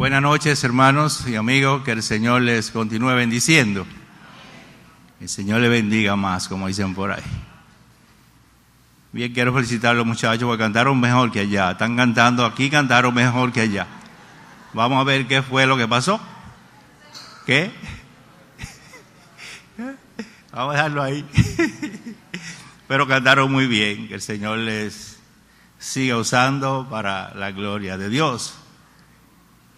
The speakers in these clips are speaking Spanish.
Buenas noches, hermanos y amigos, que el Señor les continúe bendiciendo. El Señor les bendiga más, como dicen por ahí. Bien, quiero felicitar a los muchachos porque cantaron mejor que allá. Están cantando aquí, cantaron mejor que allá. Vamos a ver qué fue lo que pasó. ¿Qué? Vamos a dejarlo ahí. Pero cantaron muy bien. Que el Señor les siga usando para la gloria de Dios.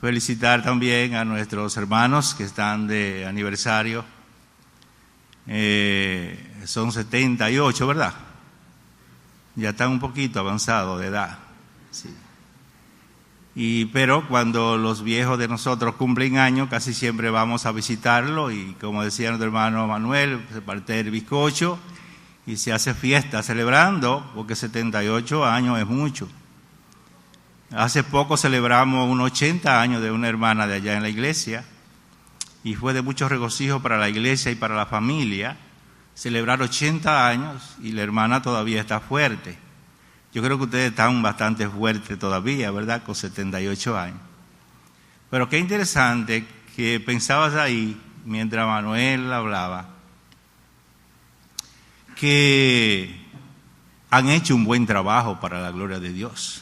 Felicitar también a nuestros hermanos que están de aniversario. Son 78, ¿verdad? Ya están un poquito avanzados de edad. Sí. Pero cuando los viejos de nosotros cumplen años, casi siempre vamos a visitarlo y como decía nuestro hermano Manuel, se parte el bizcocho y se hace fiesta celebrando, porque 78 años es mucho. Hace poco celebramos unos 80 años de una hermana de allá en la iglesia y fue de mucho regocijo para la iglesia y para la familia celebrar 80 años y la hermana todavía está fuerte. Yo creo que ustedes están bastante fuertes todavía, ¿verdad? Con 78 años. Pero qué interesante que pensabas ahí, mientras Manuel hablaba, que han hecho un buen trabajo para la gloria de Dios.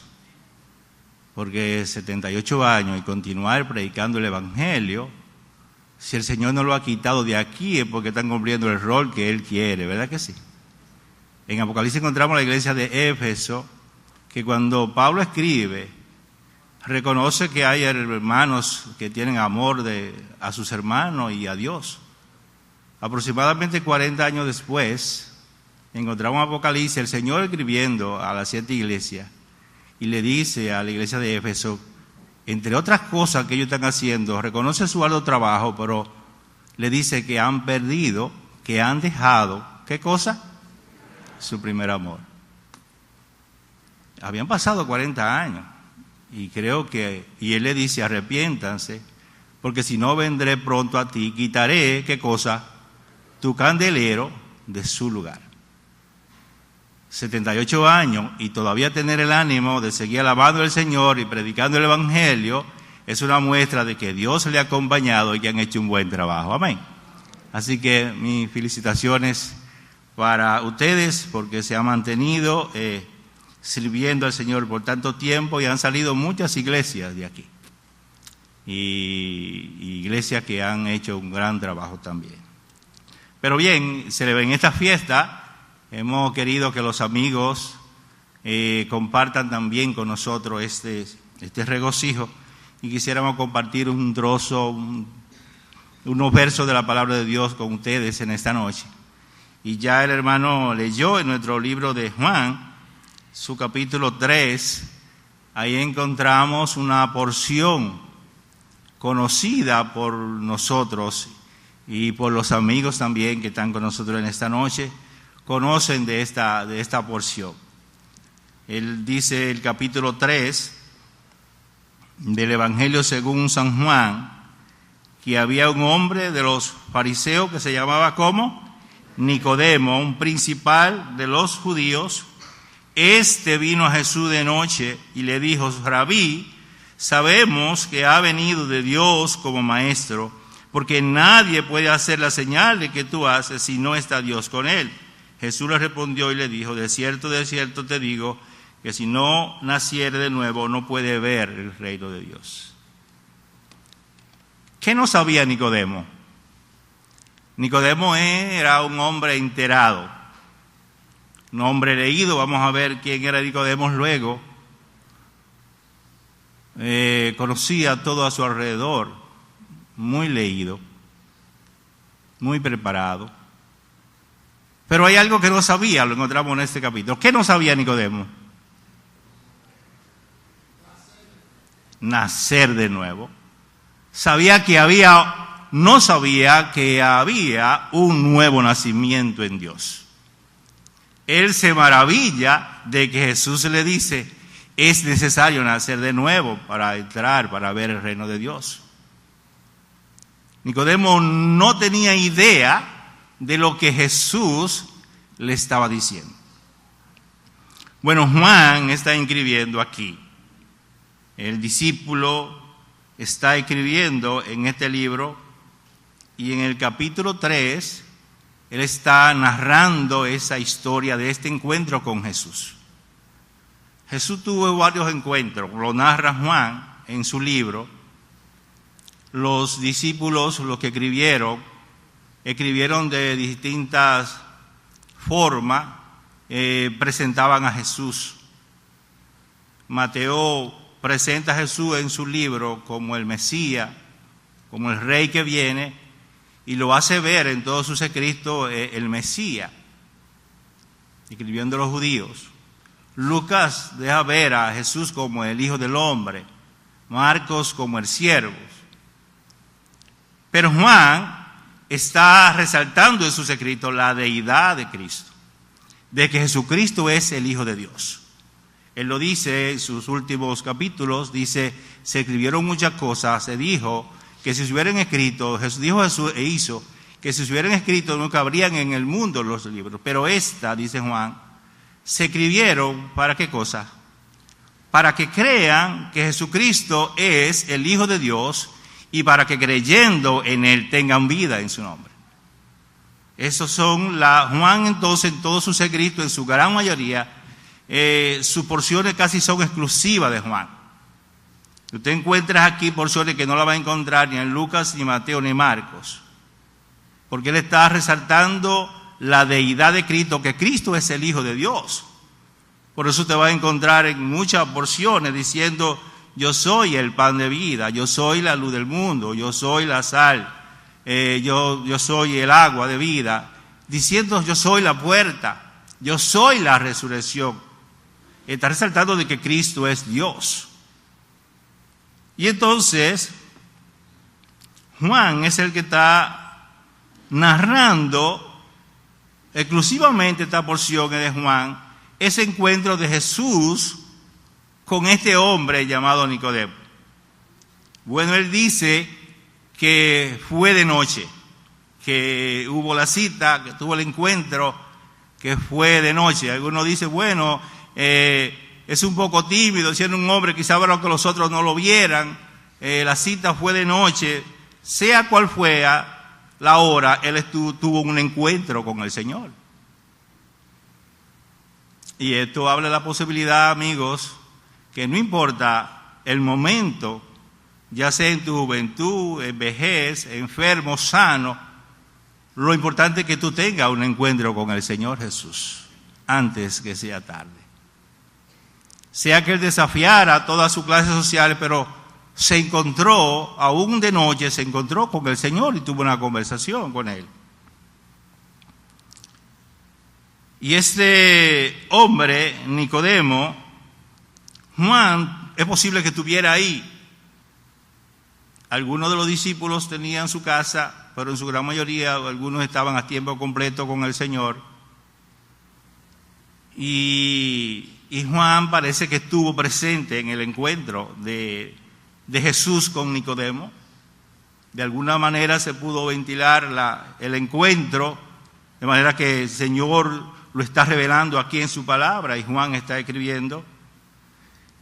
Porque 78 años y continuar predicando el Evangelio, si el Señor no lo ha quitado de aquí es porque están cumpliendo el rol que Él quiere, ¿verdad que sí? En Apocalipsis encontramos la iglesia de Éfeso, que cuando Pablo escribe, reconoce que hay hermanos que tienen amor a sus hermanos y a Dios. Aproximadamente 40 años después, encontramos Apocalipsis, el Señor escribiendo a las 7 iglesias, y le dice a la iglesia de Éfeso, entre otras cosas que ellos están haciendo, reconoce su arduo trabajo, pero le dice que han perdido, que han dejado, ¿qué cosa? Su primer amor. Habían pasado 40 años y creo que, y él le dice, arrepiéntanse, porque si no vendré pronto a ti, quitaré, ¿qué cosa? Tu candelero de su lugar. 78 años y todavía tener el ánimo de seguir alabando al Señor y predicando el Evangelio es una muestra de que Dios le ha acompañado y que han hecho un buen trabajo. Amén. Así que mis felicitaciones para ustedes porque se han mantenido sirviendo al Señor por tanto tiempo y han salido muchas iglesias de aquí. Y iglesias que han hecho un gran trabajo también. Pero bien, se le ve en esta fiesta. Hemos querido que los amigos compartan también con nosotros este regocijo y quisiéramos compartir un trozo, unos versos de la palabra de Dios con ustedes en esta noche. Y ya el hermano leyó en nuestro libro de Juan, su capítulo 3, ahí encontramos una porción conocida por nosotros y por los amigos también que están con nosotros en esta noche. Conocen de esta porción. Él dice el capítulo 3 del Evangelio según San Juan, que había un hombre de los fariseos que se llamaba ¿cómo? Nicodemo, un principal de los judíos. Este vino a Jesús de noche y le dijo, Rabí, sabemos que ha venido de Dios como maestro, porque nadie puede hacer la señal de que tú haces si no está Dios con él. Jesús le respondió y le dijo, de cierto te digo, que si no naciere de nuevo no puede ver el reino de Dios. ¿Qué no sabía Nicodemo? Nicodemo era un hombre enterado, un hombre leído. Vamos a ver quién era Nicodemo luego. Conocía todo a su alrededor, muy leído, muy preparado. Pero hay algo que no sabía, lo encontramos en este capítulo. ¿Qué no sabía Nicodemo? Nacer de nuevo. No sabía que había un nuevo nacimiento en Dios. Él se maravilla de que Jesús le dice, es necesario nacer de nuevo para entrar, para ver el reino de Dios. Nicodemo no tenía idea de lo que Jesús le estaba diciendo. Bueno, Juan está escribiendo aquí. El discípulo está escribiendo en este libro, y en el capítulo 3, él está narrando esa historia de este encuentro con Jesús. Jesús tuvo varios encuentros, lo narra Juan en su libro. Los discípulos, los que escribieron de distintas formas, presentaban a Jesús. Mateo presenta a Jesús en su libro como el Mesías, como el Rey que viene, y lo hace ver en todos sus escritos el Mesías, escribiendo a los judíos. Lucas deja ver a Jesús como el Hijo del Hombre, Marcos como el siervo. Pero Juan está resaltando en sus escritos la deidad de Cristo, de que Jesucristo es el Hijo de Dios. Él lo dice en sus últimos capítulos, dice, se escribieron muchas cosas, se dijo que si se hubieran escrito, dijo Jesús e hizo, que si se hubieran escrito no cabrían en el mundo los libros, pero esta, dice Juan, se escribieron ¿para qué cosa? Para que crean que Jesucristo es el Hijo de Dios y para que creyendo en Él tengan vida en su nombre. Esos son Juan entonces en todos sus escritos, en su gran mayoría, sus porciones casi son exclusivas de Juan. Usted encuentra aquí porciones que no la va a encontrar ni en Lucas, ni Mateo, ni Marcos, porque él está resaltando la deidad de Cristo, que Cristo es el Hijo de Dios. Por eso te va a encontrar en muchas porciones diciendo, yo soy el pan de vida, yo soy la luz del mundo, yo soy la sal, yo soy el agua de vida, diciendo yo soy la puerta, yo soy la resurrección. Está resaltando de que Cristo es Dios. Y entonces, Juan es el que está narrando exclusivamente esta porción de Juan, ese encuentro de Jesús con este hombre llamado Nicodemo. Bueno, él dice que fue de noche, que hubo la cita, que tuvo el encuentro, que fue de noche. Algunos dicen, bueno, es un poco tímido, siendo un hombre quizá para que los otros no lo vieran, la cita fue de noche, sea cual fuera la hora, él tuvo un encuentro con el Señor. Y esto habla de la posibilidad, amigos, que no importa el momento, ya sea en tu juventud, en vejez, enfermo, sano, lo importante es que tú tengas un encuentro con el Señor Jesús antes que sea tarde. Sea que él desafiara todas sus clases sociales, pero se encontró, aún de noche, se encontró con el Señor y tuvo una conversación con él. Y este hombre, Nicodemo, Juan, es posible que estuviera ahí. Algunos de los discípulos tenían su casa, pero en su gran mayoría algunos estaban a tiempo completo con el Señor. Y Juan parece que estuvo presente en el encuentro de Jesús con Nicodemo. De alguna manera se pudo ventilar el encuentro, de manera que el Señor lo está revelando aquí en su palabra y Juan está escribiendo.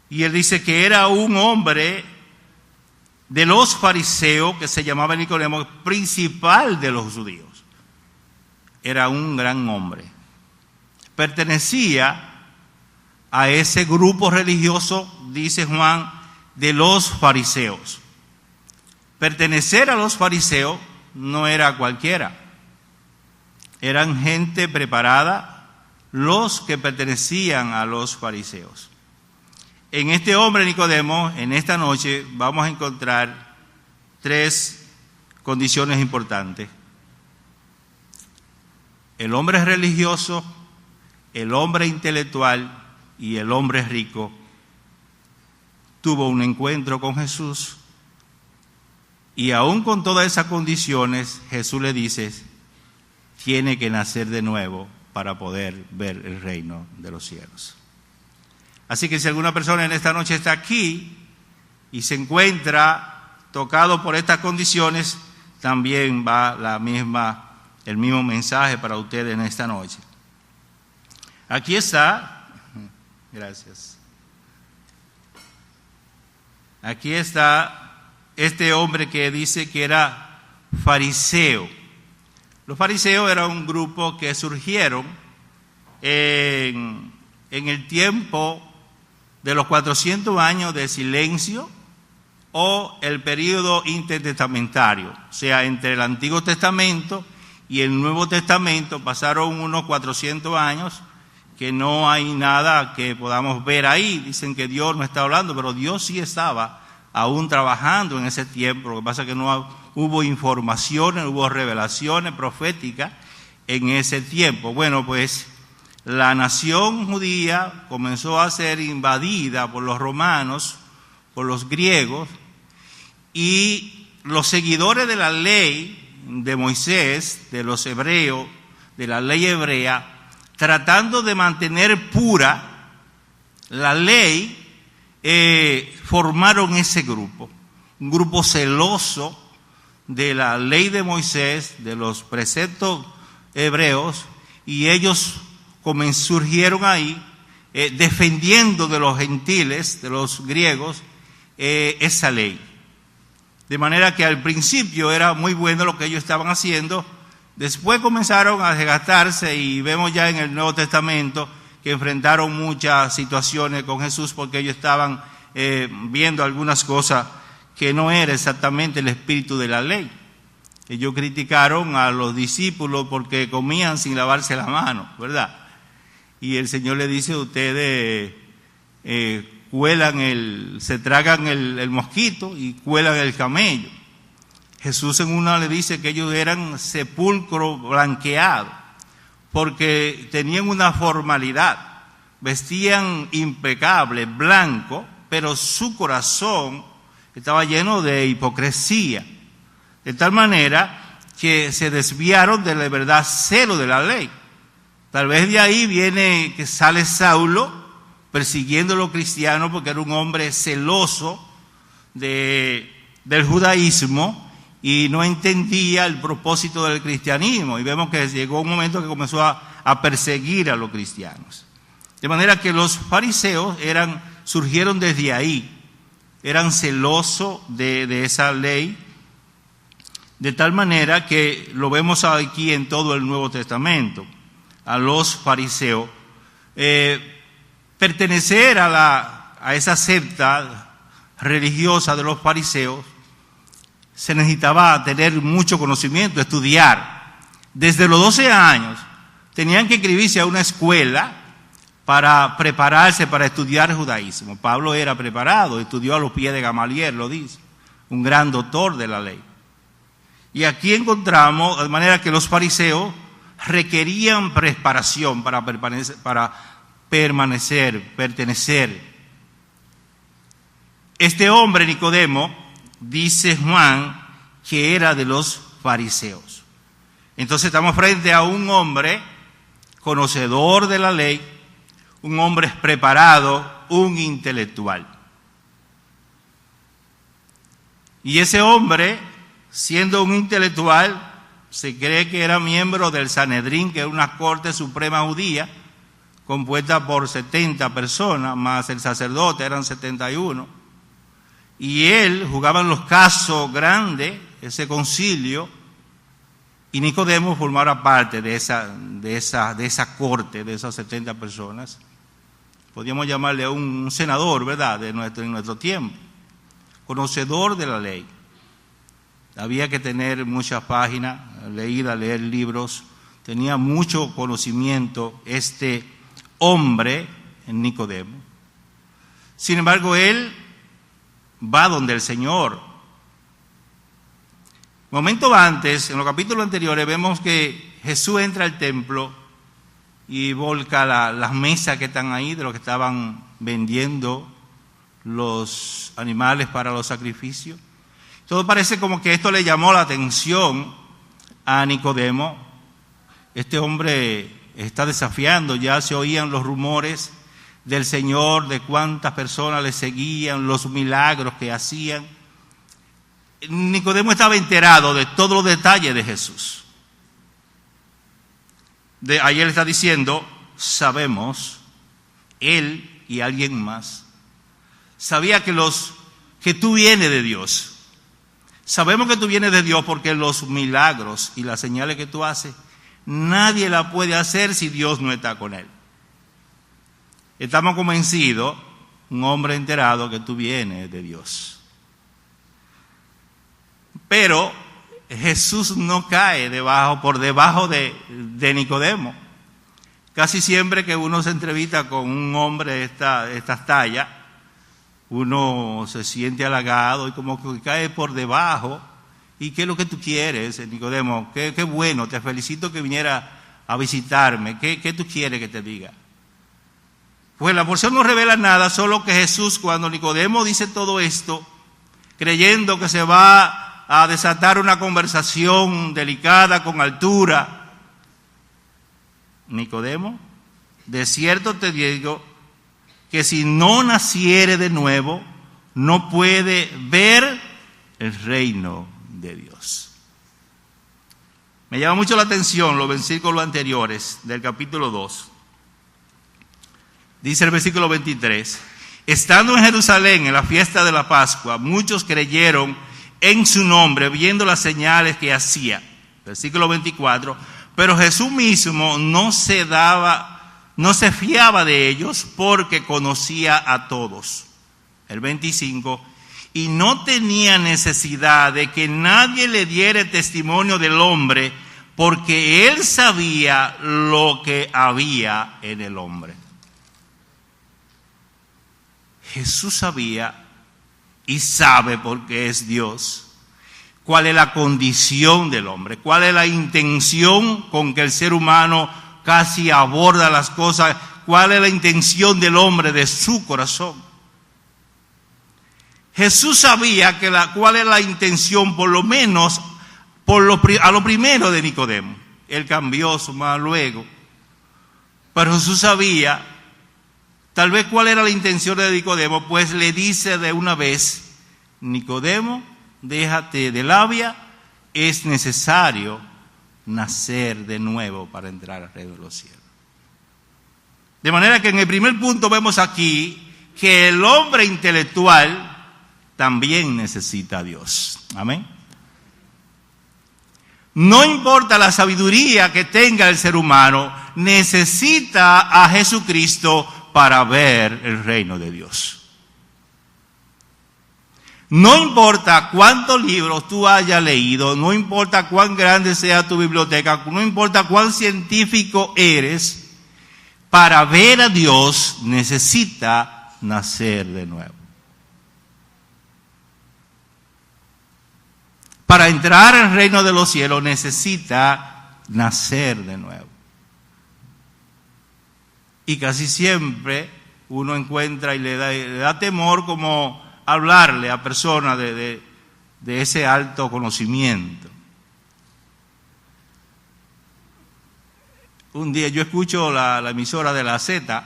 Y él dice que era un hombre de los fariseos que se llamaba Nicodemo, principal de los judíos. Era un gran hombre. Pertenecía a ese grupo religioso, dice Juan, de los fariseos. Pertenecer a los fariseos no era cualquiera. Eran gente preparada los que pertenecían a los fariseos. En este hombre Nicodemo, en esta noche, vamos a encontrar tres condiciones importantes. El hombre religioso, el hombre intelectual y el hombre rico tuvo un encuentro con Jesús, y aún con todas esas condiciones, Jesús le dice, tiene que nacer de nuevo para poder ver el reino de los cielos. Así que si alguna persona en esta noche está aquí y se encuentra tocado por estas condiciones, también va el mismo mensaje para ustedes en esta noche. Aquí está, gracias. Aquí está este hombre que dice que era fariseo. Los fariseos eran un grupo que surgieron en el tiempo de los 400 años de silencio o el período intertestamentario, o sea, entre el Antiguo Testamento y el Nuevo Testamento pasaron unos 400 años que no hay nada que podamos ver ahí. Dicen que Dios no está hablando, pero Dios sí estaba aún trabajando en ese tiempo. Lo que pasa es que no hubo informaciones, no hubo revelaciones proféticas en ese tiempo. Bueno, pues la nación judía comenzó a ser invadida por los romanos, por los griegos, y los seguidores de la ley de Moisés, de los hebreos, de la ley hebrea, tratando de mantener pura la ley, formaron ese grupo, un grupo celoso de la ley de Moisés, de los preceptos hebreos, y ellos surgieron ahí defendiendo de los gentiles, de los griegos, esa ley. De manera que al principio era muy bueno lo que ellos estaban haciendo, después comenzaron a desgastarse y vemos ya en el Nuevo Testamento que enfrentaron muchas situaciones con Jesús porque ellos estaban viendo algunas cosas que no era exactamente el espíritu de la ley. Ellos criticaron a los discípulos porque comían sin lavarse las manos, ¿verdad? Y el Señor le dice: ustedes se tragan el mosquito y cuelan el camello. Jesús en una le dice que ellos eran sepulcro blanqueado, porque tenían una formalidad, vestían impecable, blanco, pero su corazón estaba lleno de hipocresía, de tal manera que se desviaron de la verdad celo de la ley. Tal vez de ahí viene que sale Saulo persiguiendo a los cristianos porque era un hombre celoso del judaísmo y no entendía el propósito del cristianismo. Y vemos que llegó un momento que comenzó a perseguir a los cristianos. De manera que los fariseos surgieron desde ahí, eran celosos de esa ley, de tal manera que lo vemos aquí en todo el Nuevo Testamento, a los fariseos. Pertenecer a esa secta religiosa de los fariseos se necesitaba tener mucho conocimiento, estudiar. Desde los 12 años tenían que inscribirse a una escuela para prepararse para estudiar judaísmo. Pablo era preparado, estudió a los pies de Gamaliel, lo dice, un gran doctor de la ley. Y aquí encontramos, de manera que los fariseos requerían preparación para pertenecer. Este hombre, Nicodemo, dice Juan, que era de los fariseos. Entonces estamos frente a un hombre conocedor de la ley, un hombre preparado, un intelectual. Y ese hombre, siendo un intelectual, se cree que era miembro del Sanedrín, que era una corte suprema judía, compuesta por 70 personas, más el sacerdote, eran 71. Y él jugaba en los casos grandes, ese concilio, y Nicodemo formaba parte de esa corte, de esas 70 personas. Podríamos llamarle a un senador, ¿verdad?, en nuestro tiempo, conocedor de la ley. Había que tener muchas páginas, leer libros, tenía mucho conocimiento este hombre, Nicodemo. Sin embargo, él va donde el Señor. Momento antes, en los capítulos anteriores, vemos que Jesús entra al templo y volca las mesas que están ahí, de los que estaban vendiendo los animales para los sacrificios. Todo parece como que esto le llamó la atención a Nicodemo. Este hombre está desafiando, ya se oían los rumores del Señor, de cuántas personas le seguían, los milagros que hacían. Nicodemo estaba enterado de todos los detalles de Jesús. Ahí él está diciendo, sabemos, él y alguien más, sabía que tú vienes de Dios. Sabemos que tú vienes de Dios porque los milagros y las señales que tú haces, nadie la puede hacer si Dios no está con él. Estamos convencidos, un hombre enterado, que tú vienes de Dios. Pero Jesús no cae por debajo de Nicodemo. Casi siempre que uno se entrevista con un hombre de estas tallas, uno se siente halagado y como que cae por debajo. ¿Y qué es lo que tú quieres, Nicodemo? Qué bueno, te felicito que viniera a visitarme. ¿Qué tú quieres que te diga? Pues la porción no revela nada, solo que Jesús, cuando Nicodemo dice todo esto, creyendo que se va a desatar una conversación delicada, con altura, Nicodemo, de cierto te digo que si no naciere de nuevo, no puede ver el reino de Dios. Me llama mucho la atención los versículos anteriores del capítulo 2. Dice el versículo 23, estando en Jerusalén en la fiesta de la Pascua, muchos creyeron en su nombre, viendo las señales que hacía. Versículo 24, pero Jesús mismo no se fiaba de ellos porque conocía a todos. El 25, y no tenía necesidad de que nadie le diera testimonio del hombre, porque él sabía lo que había en el hombre. Jesús sabía y sabe, porque es Dios, cuál es la condición del hombre, cuál es la intención con que el ser humano casi aborda las cosas, cuál es la intención del hombre, de su corazón. Jesús sabía cuál es la intención, por lo menos a lo primero de Nicodemo. Él cambió su más luego, pero Jesús sabía tal vez cuál era la intención de Nicodemo, pues le dice de una vez, Nicodemo, déjate de labia, es necesario nacer de nuevo para entrar al reino de los cielos. De manera que en el primer punto vemos aquí que el hombre intelectual también necesita a Dios. Amén. No importa la sabiduría que tenga el ser humano, necesita a Jesucristo para ver el reino de Dios. No importa cuántos libros tú hayas leído, no importa cuán grande sea tu biblioteca, no importa cuán científico eres, para ver a Dios necesita nacer de nuevo. Para entrar al reino de los cielos necesita nacer de nuevo. Y casi siempre uno encuentra y le da temor como hablarle a personas de ese alto conocimiento. Un día yo escucho la emisora de la Z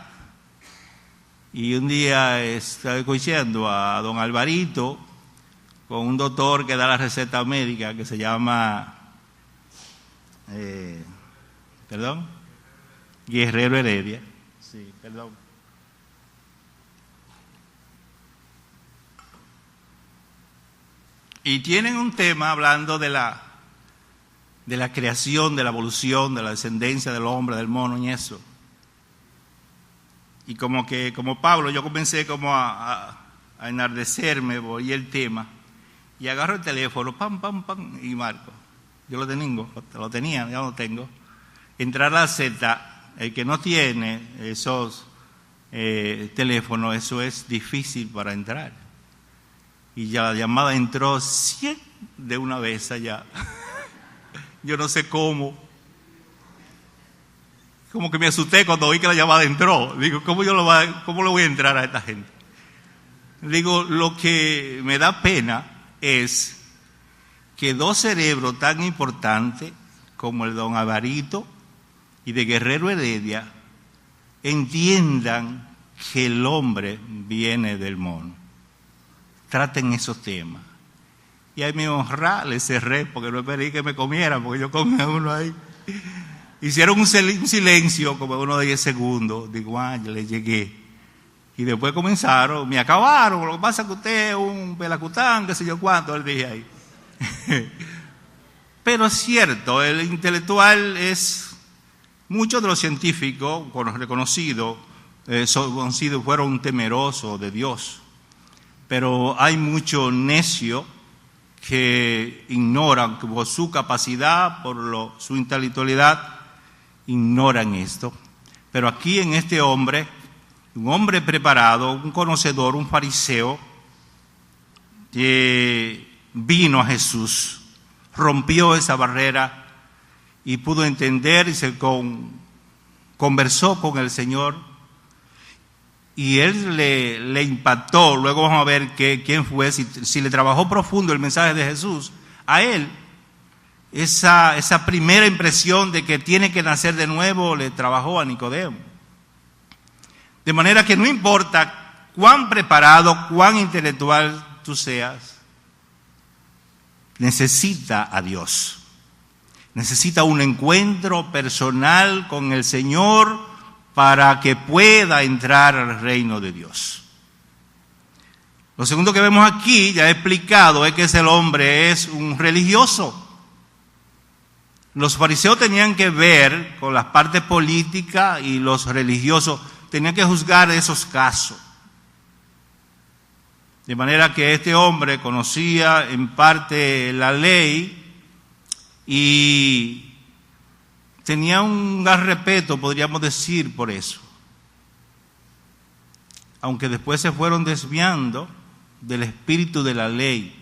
y un día estaba escuchando a don Alvarito con un doctor que da la receta médica que se llama Guerrero Heredia. Sí, perdón. Y tienen un tema hablando de la creación, de la evolución, de la descendencia del hombre, del mono y eso. Y como Pablo, yo comencé como a enardecerme, voy el tema, y agarro el teléfono, pam, y marco. Yo lo tenía, ya lo tengo. Entrar a la Z. El que no tiene esos teléfonos, eso es difícil para entrar. Y ya la llamada entró de una vez allá. Yo no sé cómo. Como que me asusté cuando oí que la llamada entró. Digo, ¿cómo le voy a entrar a esta gente? Digo, lo que me da pena es que dos cerebros tan importantes como el don Alvarito y de Guerrero Heredia entiendan que el hombre viene del mono. Traten esos temas. Y ahí me honra, le cerré porque no esperé que me comieran, porque yo comía uno ahí. Hicieron un silencio como uno de 10 segundos. Digo, ya le llegué. Y después comenzaron, me acabaron. Lo que pasa es que usted es un pelacután, qué sé yo cuánto, él dije ahí. Pero es cierto, el intelectual es, muchos de los científicos reconocidos fueron temerosos de Dios, pero hay mucho necio que ignoran, que por su capacidad, por su intelectualidad, ignoran esto. Pero aquí en este hombre, un hombre preparado, un conocedor, un fariseo, vino a Jesús, rompió esa barrera y pudo entender y conversó con el Señor, y él le impactó. Luego vamos a ver quién fue, si le trabajó profundo el mensaje de Jesús a él. Esa primera impresión de que tiene que nacer de nuevo le trabajó a Nicodemo. De manera que no importa cuán preparado, cuán intelectual tú seas, necesita a Dios. Necesita un encuentro personal con el Señor para que pueda entrar al reino de Dios. Lo segundo que vemos aquí, ya he explicado, es que ese hombre es un religioso. Los fariseos tenían que ver con las partes políticas y los religiosos tenían que juzgar esos casos. De manera que este hombre conocía en parte la ley y tenía un gran respeto, podríamos decir, por eso. Aunque después se fueron desviando del espíritu de la ley.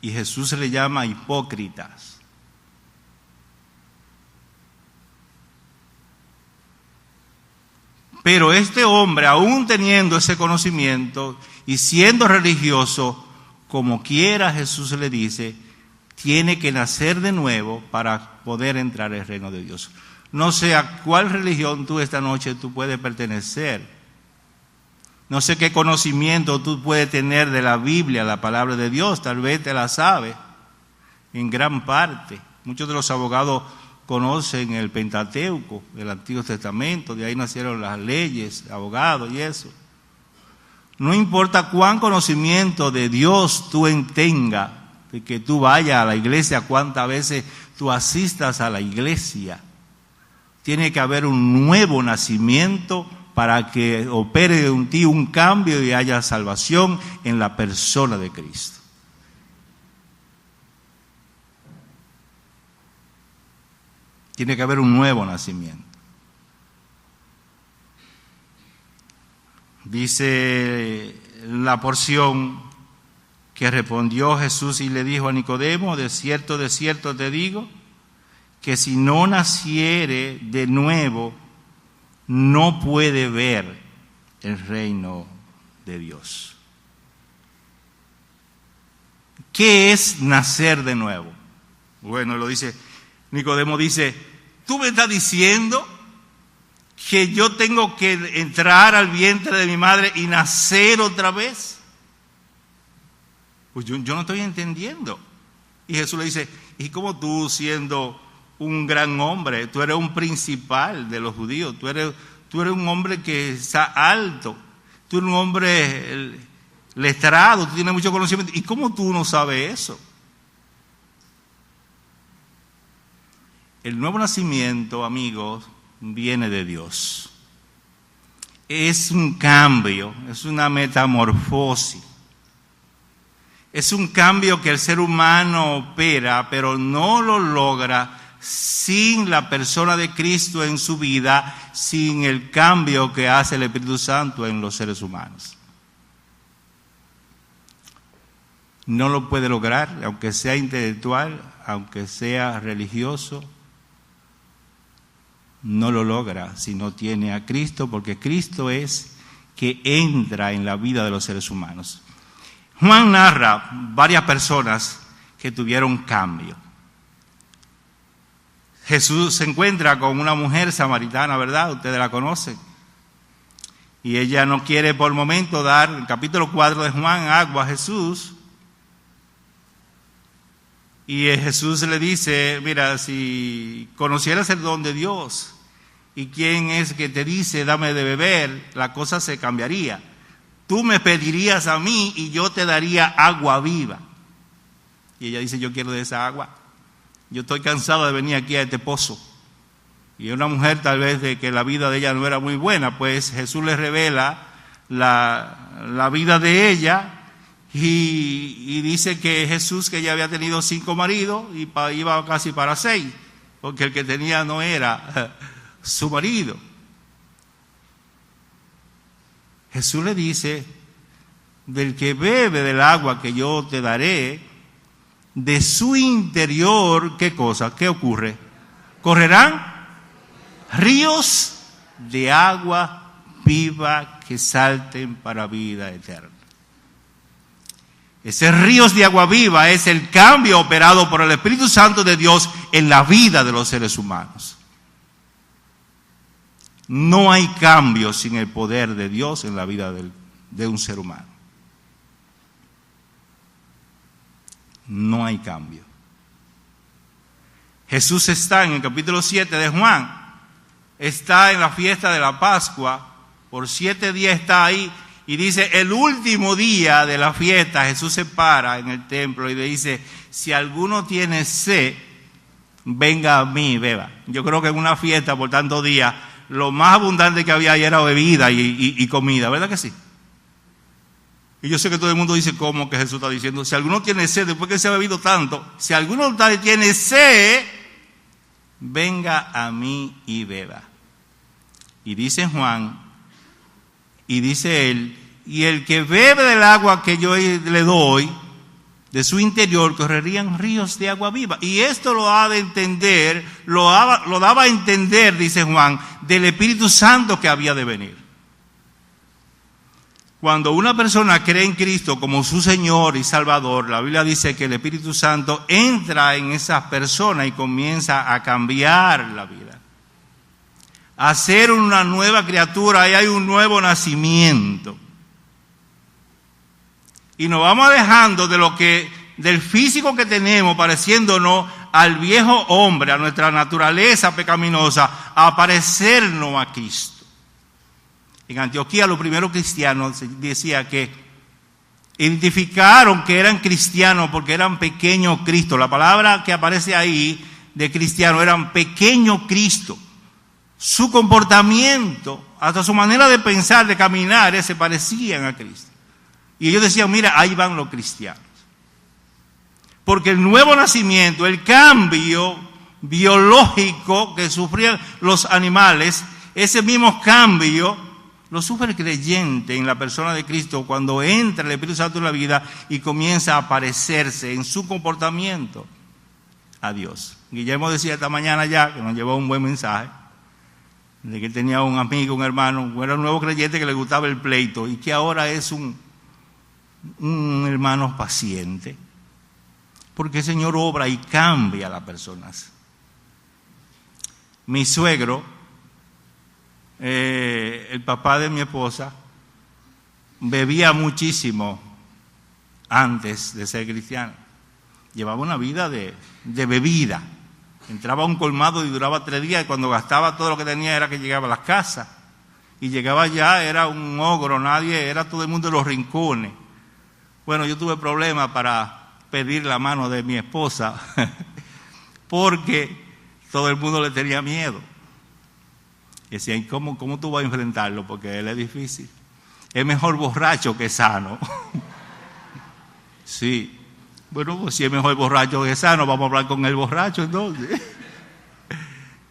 Y Jesús se le llama hipócritas. Pero este hombre, aún teniendo ese conocimiento y siendo religioso, como quiera Jesús le dice, tiene que nacer de nuevo para poder entrar al reino de Dios. No sé a cuál religión tú esta noche tú puedes pertenecer. No sé qué conocimiento tú puedes tener de la Biblia, la palabra de Dios. Tal vez te la sabes en gran parte. Muchos de los abogados conocen el Pentateuco, el Antiguo Testamento. De ahí nacieron las leyes, abogados y eso. No importa cuán conocimiento de Dios tú tengas, de que tú vayas a la iglesia, cuántas veces tú asistas a la iglesia, tiene que haber un nuevo nacimiento para que opere en ti un cambio y haya salvación en la persona de Cristo. Tiene que haber un nuevo nacimiento. Dice la porción que respondió Jesús y le dijo a Nicodemo: de cierto te digo, que si no naciere de nuevo, no puede ver el reino de Dios. ¿Qué es nacer de nuevo? Bueno, lo dice, Nicodemo dice, ¿tú me estás diciendo que yo tengo que entrar al vientre de mi madre y nacer otra vez? Pues yo no estoy entendiendo. Y Jesús le dice, ¿y cómo tú, siendo un gran hombre, tú eres un principal de los judíos, tú eres un hombre que está alto, tú eres un hombre letrado, tú tienes mucho conocimiento, ¿y cómo tú no sabes eso? El nuevo nacimiento, amigos, viene de Dios. Es un cambio, es una metamorfosis. Es un cambio que el ser humano opera, pero no lo logra sin la persona de Cristo en su vida, sin el cambio que hace el Espíritu Santo en los seres humanos. No lo puede lograr, aunque sea intelectual, aunque sea religioso, no lo logra si no tiene a Cristo, porque Cristo es que entra en la vida de los seres humanos. Juan narra varias personas que tuvieron cambio. Jesús se encuentra con una mujer samaritana, ¿verdad? Ustedes la conocen. Y ella no quiere por el momento dar, en el capítulo 4 de Juan, agua a Jesús. Y Jesús le dice, mira, si conocieras el don de Dios y quién es que te dice, dame de beber, la cosa se cambiaría. Tú me pedirías a mí y yo te daría agua viva. Y ella dice, yo quiero de esa agua. Yo estoy cansado de venir aquí a este pozo. Y una mujer tal vez de que la vida de ella no era muy buena, pues Jesús le revela la vida de ella y dice que Jesús, que ella había tenido 5 maridos y iba casi para 6, porque el que tenía no era su marido. Jesús le dice, del que bebe del agua que yo te daré, de su interior, ¿qué cosa? ¿Qué ocurre? Correrán ríos de agua viva que salten para vida eterna. Ese ríos de agua viva es el cambio operado por el Espíritu Santo de Dios en la vida de los seres humanos. No hay cambio sin el poder de Dios en la vida de un ser humano. No hay cambio. Jesús está en el capítulo 7 de Juan, está en la fiesta de la Pascua, por 7 días está ahí, y dice, el último día de la fiesta, Jesús se para en el templo y le dice, si alguno tiene sed, venga a mí y beba. Yo creo que en una fiesta por tantos días, lo más abundante que había ahí era bebida y comida, ¿verdad que sí? Y yo sé que todo el mundo dice, ¿cómo que Jesús está diciendo? Si alguno tiene sed, después que se ha bebido tanto, si alguno tiene sed, venga a mí y beba. Y dice Juan, y dice él, y el que bebe del agua que yo le doy, de su interior correrían ríos de agua viva. Y esto lo ha de entender, lo daba a entender, dice Juan, del Espíritu Santo que había de venir. Cuando una persona cree en Cristo como su Señor y Salvador, la Biblia dice que el Espíritu Santo entra en esa persona y comienza a cambiar la vida, a ser una nueva criatura, y hay un nuevo nacimiento. Y nos vamos alejando del físico que tenemos, pareciéndonos al viejo hombre, a nuestra naturaleza pecaminosa, a parecernos a Cristo. En Antioquía los primeros cristianos decía que identificaron que eran cristianos porque eran pequeños Cristo. La palabra que aparece ahí de cristiano eran pequeño Cristo. Su comportamiento, hasta su manera de pensar, de caminar, se parecían a Cristo. Y ellos decían, mira, ahí van los cristianos. Porque el nuevo nacimiento, el cambio biológico que sufrían los animales, ese mismo cambio lo sufre el creyente en la persona de Cristo cuando entra el Espíritu Santo en la vida y comienza a parecerse en su comportamiento a Dios. Guillermo decía esta mañana ya, que nos llevó un buen mensaje, de que tenía un amigo, un hermano, era un nuevo creyente que le gustaba el pleito y que ahora es un hermano paciente, porque el Señor obra y cambia a las personas. Mi suegro, el papá de mi esposa, bebía muchísimo antes de ser cristiano. Llevaba una vida de bebida. Entraba a un colmado y duraba 3 días, y cuando gastaba todo lo que tenía era que llegaba a las casas. Y llegaba ya, era un ogro, era todo el mundo de los rincones. Bueno, yo tuve problemas para pedir la mano de mi esposa, porque todo el mundo le tenía miedo. Y decían, ¿cómo tú vas a enfrentarlo? Porque él es difícil. Es mejor borracho que sano. Sí. Bueno, pues si es mejor borracho que sano, vamos a hablar con el borracho entonces.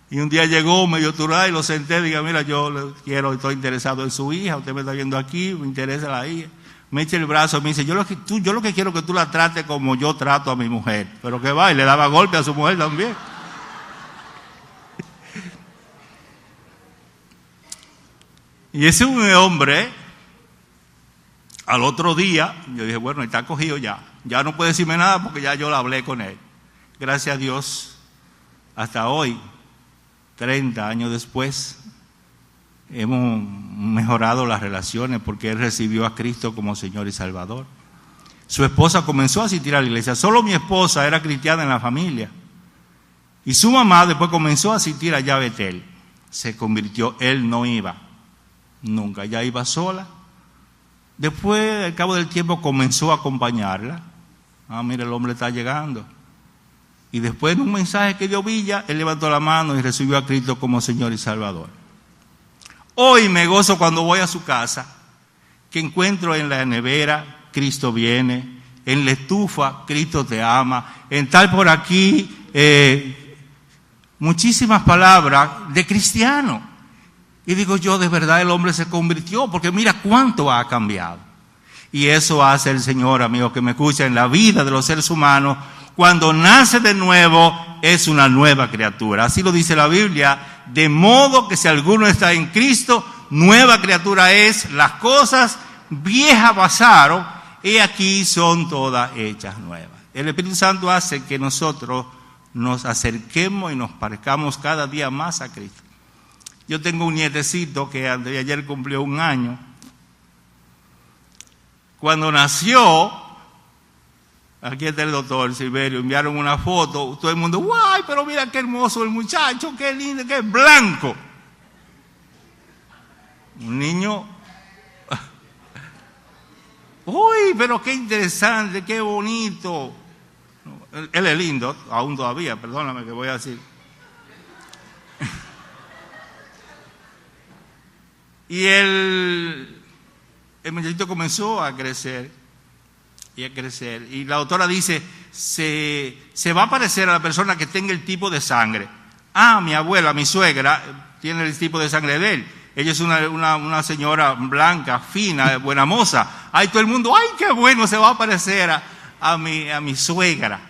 Y un día llegó medio turado y lo senté y dije, mira, estoy interesado en su hija, usted me está viendo aquí, me interesa la hija. Me echa el brazo y me dice, yo lo que quiero es que tú la trates como yo trato a mi mujer. Pero que va, y le daba golpe a su mujer también. Y ese hombre, al otro día, yo dije, bueno, está cogido ya no puede decirme nada porque ya yo lo hablé con él. Gracias a Dios, hasta hoy, 30 años después, hemos mejorado las relaciones porque él recibió a Cristo como Señor y Salvador. Su esposa comenzó a asistir a la iglesia. Solo mi esposa era cristiana en la familia. Y su mamá después comenzó a asistir allá a Betel. Se convirtió, él no iba. Nunca, ella iba sola. Después, al cabo del tiempo, comenzó a acompañarla. Mira, el hombre está llegando. Y después de un mensaje que dio Villa, él levantó la mano y recibió a Cristo como Señor y Salvador. Hoy me gozo cuando voy a su casa, que encuentro en la nevera, Cristo viene, en la estufa, Cristo te ama, en tal por aquí, muchísimas palabras de cristiano. Y digo yo, de verdad el hombre se convirtió, porque mira cuánto ha cambiado. Y eso hace el Señor, amigo que me escucha, en la vida de los seres humanos. Cuando nace de nuevo, es una nueva criatura. Así lo dice la Biblia, de modo que si alguno está en Cristo, nueva criatura es. Las cosas viejas pasaron, y aquí son todas hechas nuevas. El Espíritu Santo hace que nosotros nos acerquemos y nos parezcamos cada día más a Cristo. Yo tengo un nietecito que ayer cumplió 1 año. Cuando nació, aquí está el doctor Silverio, enviaron una foto, todo el mundo, ¡guay! Pero mira qué hermoso el muchacho, qué lindo, qué blanco. Un niño, ¡uy! Pero qué interesante, qué bonito. Él es lindo, aún todavía, perdóname que voy a decir. Y el muchachito comenzó a crecer y a crecer. Y la doctora dice, se va a parecer a la persona que tenga el tipo de sangre. Mi abuela, mi suegra, tiene el tipo de sangre de él. Ella es una señora blanca, fina, buena moza. Ay, todo el mundo, ay, qué bueno, se va a parecer a mi suegra.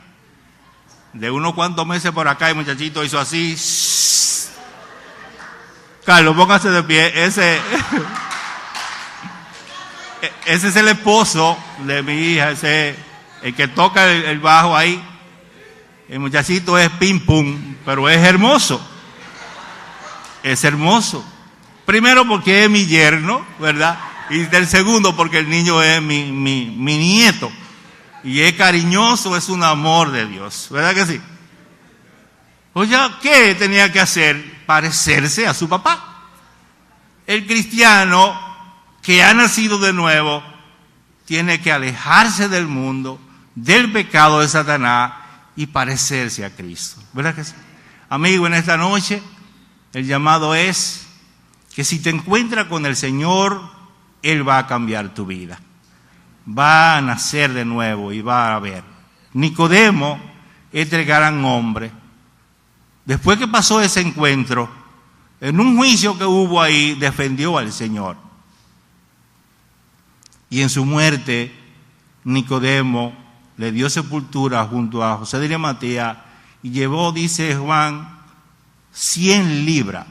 De unos cuantos meses por acá, el muchachito hizo así. Shh. Carlos, póngase de pie. Ese es el esposo de mi hija, el que toca el bajo ahí. El muchachito es pim pum, pero es hermoso. Es hermoso. Primero porque es mi yerno, ¿verdad? Y del segundo porque el niño es mi nieto. Y es cariñoso, es un amor de Dios, ¿verdad que sí? Oye, ¿qué tenía que hacer? Parecerse a su papá. El cristiano que ha nacido de nuevo tiene que alejarse del mundo, del pecado de Satanás y parecerse a Cristo, ¿verdad que sí? Amigo, en esta noche el llamado es que si te encuentras con el Señor, Él va a cambiar tu vida. Va a nacer de nuevo y va a ver. Nicodemo, este gran hombre, después que pasó ese encuentro, en un juicio que hubo ahí, defendió al Señor. Y en su muerte, Nicodemo le dio sepultura junto a José de Arimatea y llevó, dice Juan, 100 libras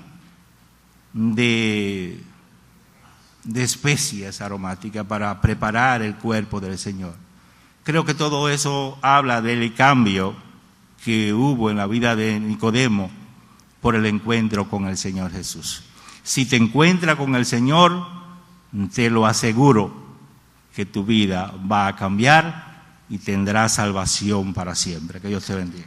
de especies aromáticas para preparar el cuerpo del Señor. Creo que todo eso habla del cambio que hubo en la vida de Nicodemo por el encuentro con el Señor Jesús. Si te encuentras con el Señor, te lo aseguro que tu vida va a cambiar y tendrás salvación para siempre. Que Dios te bendiga.